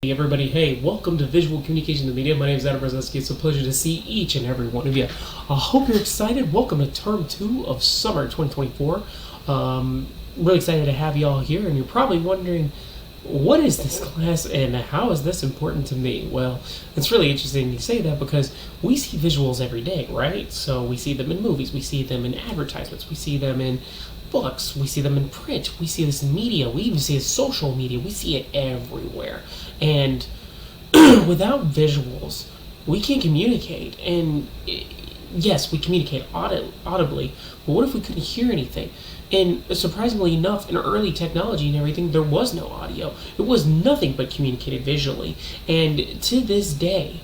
Hey everybody, hey, welcome to Visual Communication in the Media. My name is Adam Brzezinski. It's a pleasure to see each and every one of you. I hope you're excited. Welcome to Term 2 of Summer 2024. Really excited to have you all here, and you're probably wondering, what is this class and how is this important to me? Well, it's really interesting you say that because we see visuals every day, right? So we see them in movies, we see them in advertisements, we see them in books, we see them in print, we see this in media, we even see it in social media, we see it everywhere. And without visuals, we can't communicate. And yes, we communicate audibly, but what if we couldn't hear anything? And surprisingly enough, in early technology and everything, there was no audio. It was nothing but communicated visually. And to this day,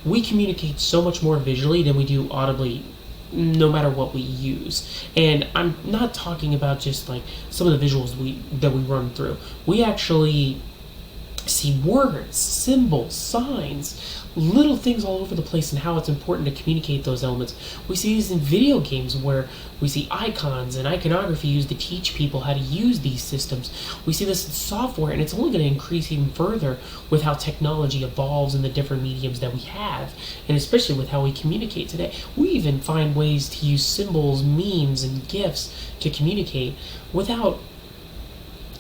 we communicate so much more visually than we do audibly, no matter what we use. And I'm not talking about just like some of the visuals that we run through. We actually see words, symbols, signs, little things all over the place, and how it's important to communicate those elements. We see these in video games where we see icons and iconography used to teach people how to use these systems. We see this in software, and it's only going to increase even further with how technology evolves in the different mediums that we have, and especially with how we communicate today. We even find ways to use symbols, memes, and GIFs to communicate without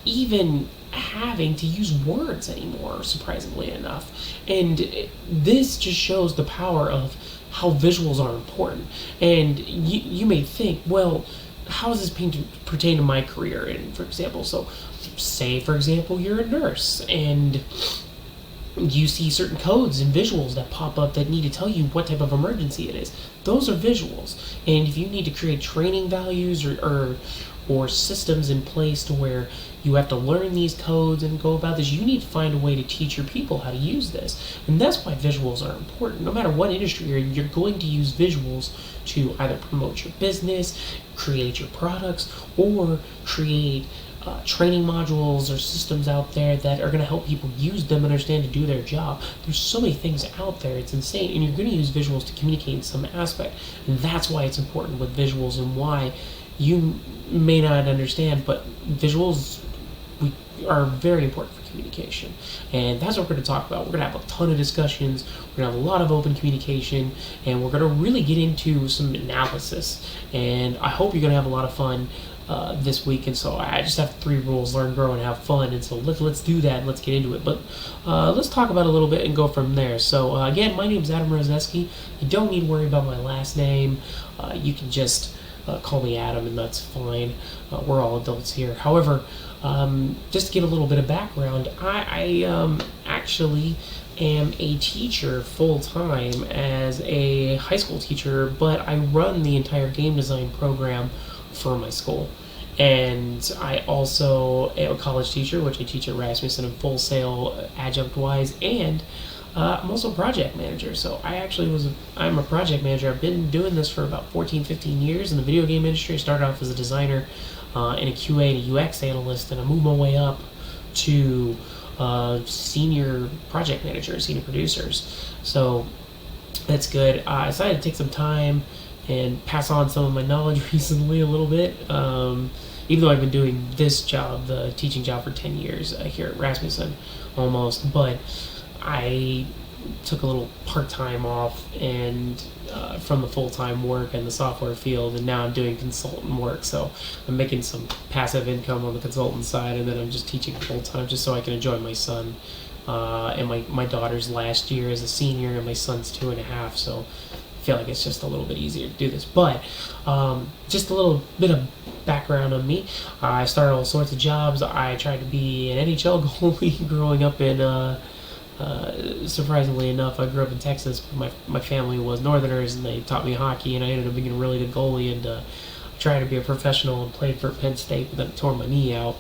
even having to use words anymore, surprisingly enough. And this just shows the power of how visuals are important. And you may think, well, how does this pertain to my career? And for example, so say for example you're a nurse and you see certain codes and visuals that pop up that need to tell you what type of emergency it is. Those are visuals. And if you need to create training values or systems in place to where you have to learn these codes and go about this, you need to find a way to teach your people how to use this. And that's why visuals are important. No matter what industry you're going to use visuals to either promote your business, create your products, or create training modules or systems out there that are going to help people use them, understand, to do their job. There's so many things out there, it's insane, and you're going to use visuals to communicate in some aspect. And that's why it's important with visuals, and why you may not understand, but visuals are very important for communication. And that's what we're going to talk about. We're going to have a ton of discussions, we're going to have a lot of open communication, and we're going to really get into some analysis. And I hope you're going to have a lot of fun this week. And so I just have 3 rules: learn, grow, and have fun. And so let's do that and let's get into it. But let's talk about it a little bit and go from there. So again, my name is Adam Brzezinski. You don't need to worry about my last name. You can just call me Adam, and that's fine. We're all adults here. However, just to give a little bit of background, I actually am a teacher full-time as a high school teacher, but I run the entire game design program for my school. And I also am a college teacher, which I teach at Rasmussen in Full Sail adjunct-wise, and I'm also a project manager. So I'm a project manager. I've been doing this for about 14, 15 years in the video game industry. I started off as a designer and a QA and a UX analyst, and I moved my way up to senior project manager, senior producers. So that's good. I decided to take some time and pass on some of my knowledge recently a little bit. Even though I've been doing this job, the teaching job, for 10 years here at Rasmussen almost, but I took a little part-time off and from the full-time work in the software field, and now I'm doing consultant work. So I'm making some passive income on the consultant side, and then I'm just teaching full-time just so I can enjoy my son and my daughter's last year as a senior, and my son's 2.5. So I feel like it's just a little bit easier to do this. But just a little bit of background on me. I started all sorts of jobs. I tried to be an NHL goalie growing up in surprisingly enough, I grew up in Texas, but my family was Northerners, and they taught me hockey, and I ended up being a really good goalie, and I tried to be a professional and played for Penn State, but then I tore my knee out.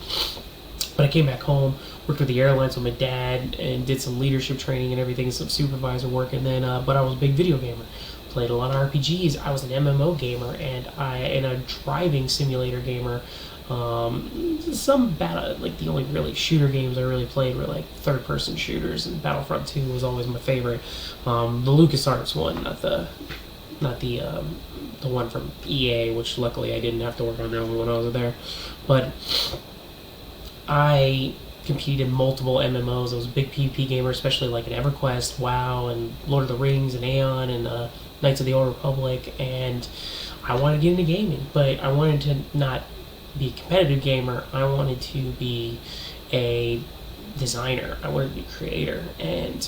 But I came back home, worked with the airlines with my dad, and did some leadership training and everything, some supervisor work, and then but I was a big video gamer. Played a lot of RPGs. I was an MMO gamer and a driving simulator gamer. Some battle, like the only really shooter games I really played were like third-person shooters, and Battlefront 2 was always my favorite. The LucasArts one, not the one from EA, which luckily I didn't have to work on that one when I was there. But I competed in multiple MMOs. I was a big PvP gamer, especially like in EverQuest, WoW, and Lord of the Rings, and Aeon, and Knights of the Old Republic. And I wanted to get into gaming, but I wanted to not be a competitive gamer. I wanted to be a designer. I wanted to be a creator. And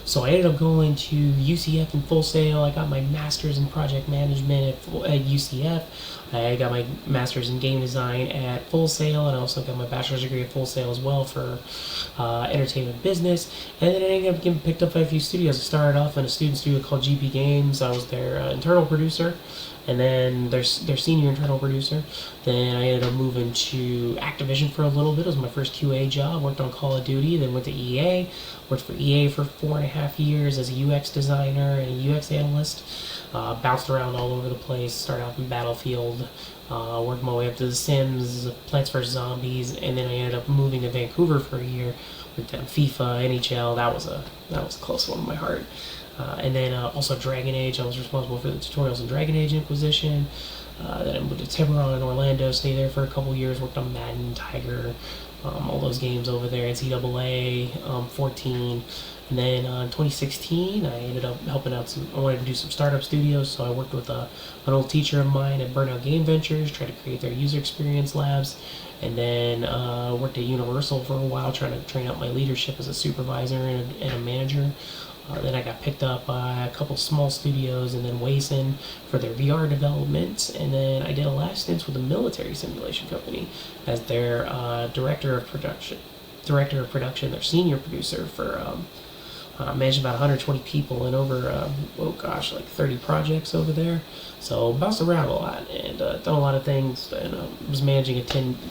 so I ended up going to UCF in Full Sail. I got my master's in project management at UCF. I got my master's in game design at Full Sail, and I also got my bachelor's degree at Full Sail as well for entertainment business. And then I ended up getting picked up by a few studios. I started off in a student studio called GP Games. I was their internal producer, and then their senior internal producer. Then I ended up moving to Activision for a little bit. It was my first QA job. Worked on Call of Duty, then went to EA. Worked for EA for 4.5 years as a UX designer and a UX analyst. Bounced around all over the place. Started out in Battlefield. Worked my way up to The Sims, Plants vs. Zombies, and then I ended up moving to Vancouver for a year. Worked on FIFA, NHL. That was a close one to my heart. And then also Dragon Age. I was responsible for the tutorials in Dragon Age Inquisition. Then I moved to Tiburon in Orlando, stayed there for a couple years, worked on Madden, Tiger, all those games over there, NCAA, 14. And then in 2016, I ended up helping out I wanted to do some startup studios, so I worked with an old teacher of mine at Burnout Game Ventures, tried to create their user experience labs. And then worked at Universal for a while, trying to train up my leadership as a supervisor and a manager. Then I got picked up by a couple small studios, and then Wason for their VR development. And then I did a last stint with a military simulation company as their director of production, their senior producer for managed about 120 people and over, like 30 projects over there. So bounced around a lot and done a lot of things, and was managing a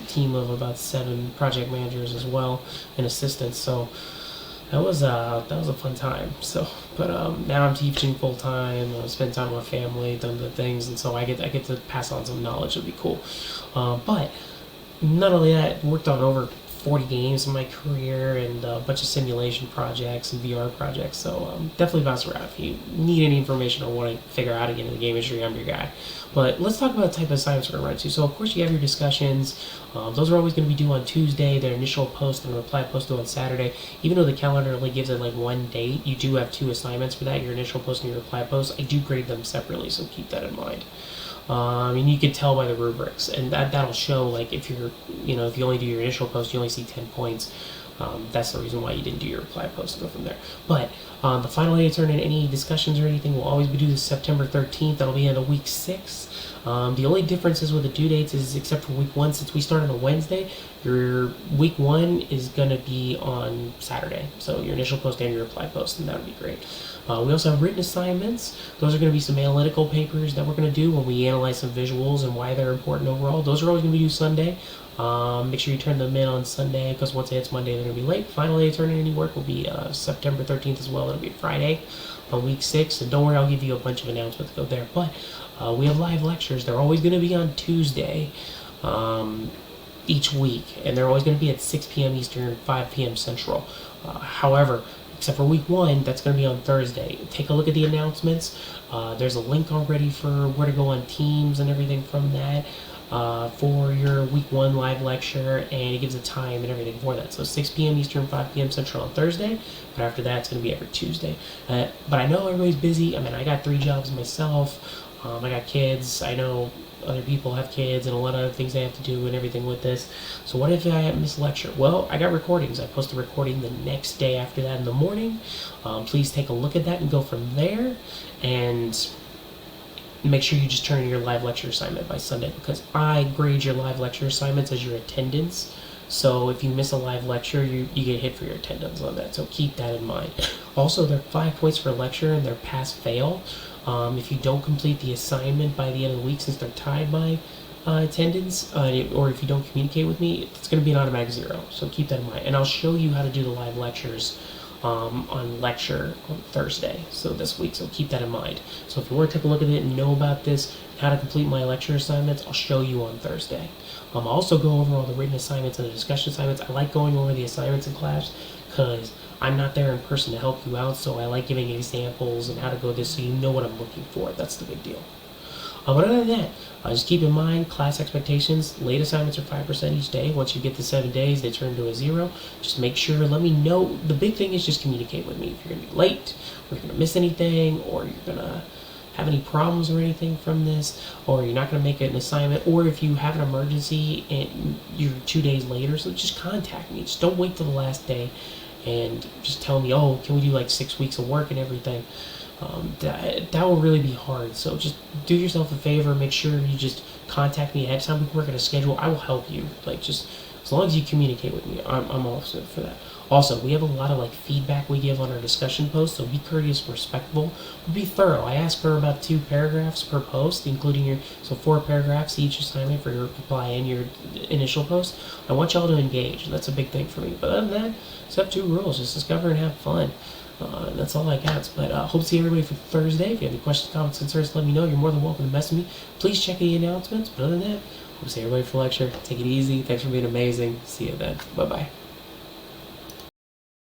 team of about 7 project managers as well and assistants. So that was a fun time. So, but now I'm teaching full time. Spend time with my family, done the things, and so I get to pass on some knowledge. It'll be cool. But not only that, worked on over 40 games in my career and a bunch of simulation projects and VR projects. So definitely bounce around. If you need any information or want to figure out how to get into the game industry, I'm your guy. But let's talk about the type of assignments we're going to run to. So of course you have your discussions. Those are always going to be due on Tuesday. Their initial post and reply post due on Saturday. Even though the calendar only gives it like one date, you do have 2 assignments for that, your initial post and your reply post. I do grade them separately, so keep that in mind. And you can tell by the rubrics, and that'll show, like, if you only do your initial post, you only see 10 points. That's the reason why you didn't do your reply post and go from there. But the final day to turn in any discussions or anything will always be due September 13th. That'll be into week 6. The only differences with the due dates is, except for week 1, since we start on a Wednesday, your week 1 is going to be on Saturday. So your initial post and your reply post, and that would be great. We also have written assignments. Those are going to be some analytical papers that we're going to do when we analyze some visuals and why they're important overall. Those are always going to be due Sunday. Make sure you turn them in on Sunday, because once it's Monday, they're going to be late. Final day to turn in any work will be September 13th as well. It'll be Friday on week 6. And don't worry, I'll give you a bunch of announcements to go there. But we have live lectures. They're always going to be on Tuesday each week. And they're always going to be at 6 p.m. Eastern, 5 p.m. Central. However, except for week 1, that's going to be on Thursday. Take a look at the announcements. There's a link already for where to go on Teams and everything from that for your week 1 live lecture, and it gives a time and everything for that. So 6 p.m. Eastern, 5 p.m. Central on Thursday, but after that it's going to be every Tuesday. But I know everybody's busy. I mean, I got 3 jobs myself. I got kids. I know other people have kids and a lot of other things they have to do and everything with this. So what if I miss a lecture? Well, I got recordings. I post a recording the next day after that in the morning. Please take a look at that and go from there. And make sure you just turn in your live lecture assignment by Sunday, because I grade your live lecture assignments as your attendance. So if you miss a live lecture, you get hit for your attendance on that. So keep that in mind. Also, there are 5 points for a lecture, and they're pass-fail. If you don't complete the assignment by the end of the week, since they're tied by attendance, or if you don't communicate with me, it's going to be an automatic 0. So keep that in mind. And I'll show you how to do the live lectures on lecture on Thursday, so this week. So keep that in mind. So if you want to take a look at it and know about this, how to complete my lecture assignments, I'll show you on Thursday. I'll also go over all the written assignments and the discussion assignments. I like going over the assignments in class because I'm not there in person to help you out, so I like giving examples and how to go this so you know what I'm looking for. That's the big deal. But other than that, just keep in mind class expectations. Late assignments are 5% each day. Once you get to 7 days, they turn to a 0. Just make sure, let me know. The big thing is just communicate with me. If you're going to be late, or you're going to miss anything, or you're going to have any problems or anything from this, or you're not going to make an assignment, or if you have an emergency and you're 2 days later, so just contact me. Just don't wait till the last day and just tell me, oh, can we do like 6 weeks of work and everything. That will really be hard. So just do yourself a favor. Make sure you just contact me ahead of time. We can work on a schedule. I will help you. Like, just as long as you communicate with me, I'm all set for that. Also, we have a lot of like feedback we give on our discussion posts, so be courteous, respectful, be thorough. I ask for about 2 paragraphs per post, including 4 paragraphs each assignment for your reply and your initial post. I want y'all to engage, and that's a big thing for me. But other than that, just have 2 rules: just discover and have fun. And that's all I got. But hope to see everybody for Thursday. If you have any questions, comments, concerns, let me know. You're more than welcome to message me. Please check the announcements. But other than that, hope to see everybody for lecture. Take it easy. Thanks for being amazing. See you then. Bye bye.